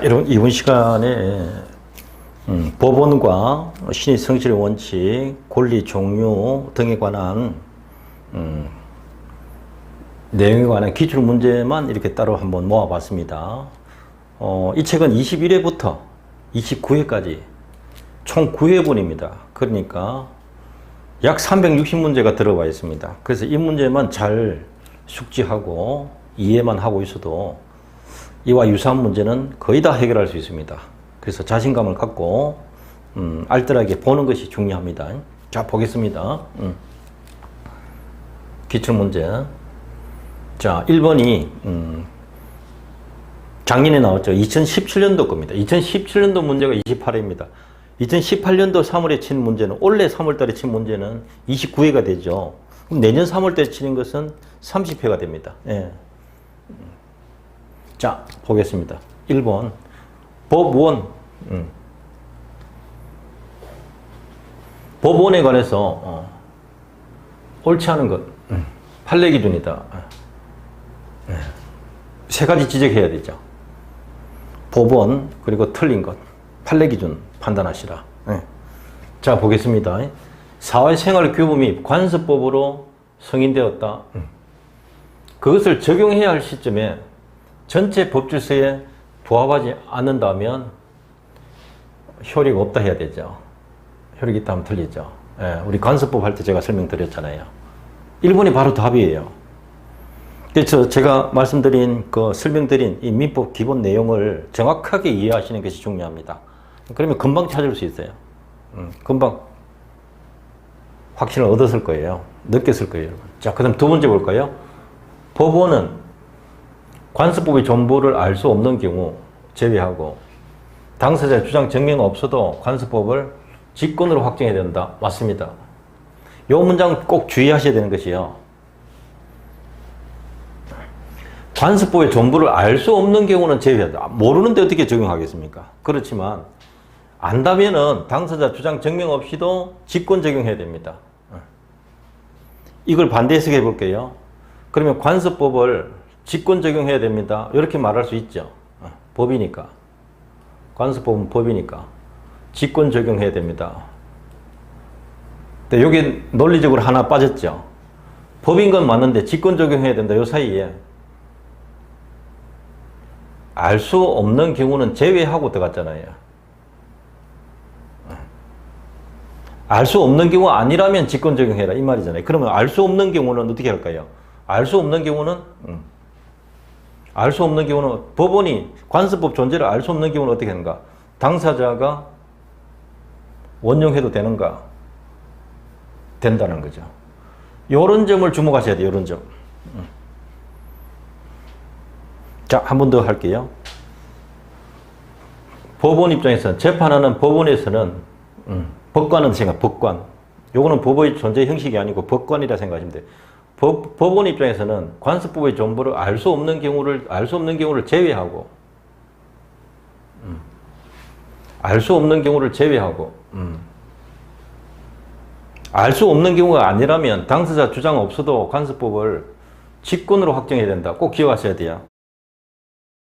여러분, 이번 시간에 법원과 신의 성실의 원칙, 권리 종류 등에 관한 내용에 관한 기출 문제만 이렇게 따로 한번 모아봤습니다. 이 책은 21회부터 29회까지 총 9회분입니다. 그러니까 약 360문제가 들어가 있습니다. 그래서 이 문제만 잘 숙지하고 이해만 하고 있어도 이와 유사한 문제는 거의 다 해결할 수 있습니다. 그래서 자신감을 갖고 알뜰하게 보는 것이 중요합니다. 자, 보겠습니다. 기출문제. 자, 1번이 작년에 나왔죠. 2017년도 겁니다. 2017년도 문제가 28회입니다. 2018년도 3월에 친 문제는, 올해 3월달에 친 문제는 29회가 되죠. 그럼 내년 3월달에 치는 것은 30회가 됩니다. 예. 자, 보겠습니다. 1번. 법원. 법원에 관해서 옳지 않은 것. 판례 기준이다. 세 가지 지적해야 되죠. 법원, 그리고 틀린 것. 판례 기준 판단하시라. 자, 보겠습니다. 사회생활 규범이 관습법으로 승인되었다. 그것을 적용해야 할 시점에 전체 법질서에 부합하지 않는다면 효力없다 해야 되죠. 효力있다 하면 틀리죠. 우리 관습법 할 때 제가 설명드렸잖아요. 1번이 바로 답이에요. 그래서 제가 말씀드린, 설명드린 이 민법 기본 내용을 정확하게 이해하시는 것이 중요합니다. 그러면 금방 찾을 수 있어요. 금방 확신을 얻었을 거예요. 느꼈을 거예요, 여러분. 자, 그 다음 두 번째 볼까요? 법원은 관습법의 전부를 알 수 없는 경우 제외하고 당사자 주장 증명 없어도 관습법을 직권으로 확정해야 된다. 맞습니다. 이 문장 꼭 주의하셔야 되는 것이요. 관습법의 전부를 알 수 없는 경우는 제외한다. 모르는데 어떻게 적용하겠습니까? 그렇지만 안다면은 당사자 주장 증명 없이도 직권 적용해야 됩니다. 이걸 반대 해석해 볼게요. 그러면 관습법을 직권 적용해야 됩니다. 이렇게 말할 수 있죠. 법이니까. 관습법은 법이니까. 직권 적용해야 됩니다. 근데 여기 논리적으로 하나 빠졌죠. 법인 건 맞는데 직권 적용해야 된다. 이 사이에 알 수 없는 경우는 제외하고 들어갔잖아요. 알 수 없는 경우 아니라면 직권 적용해라. 이 말이잖아요. 그러면 알 수 없는 경우는 어떻게 할까요? 알 수 없는 경우는 알 수 없는 경우는 법원이 관습법 존재를 알 수 없는 경우는 어떻게 하는가? 당사자가 원용해도 되는가? 된다는 거죠. 요런 점을 주목하셔야 돼요. 요런 점. 자, 한 번 더 할게요. 법원 입장에서는, 재판하는 법원에서는 법관은 생각, 법관. 요거는 법의 존재 형식이 아니고 법관이라 생각하시면 돼요. 법원 입장에서는 관습법의 전부를 알 수 없는 경우를 제외하고, 알 수 없는 경우를 제외하고, 알 수 없는 경우가 아니라면 당사자 주장 없어도 관습법을 직권으로 확정해야 된다. 꼭 기억하셔야 돼요.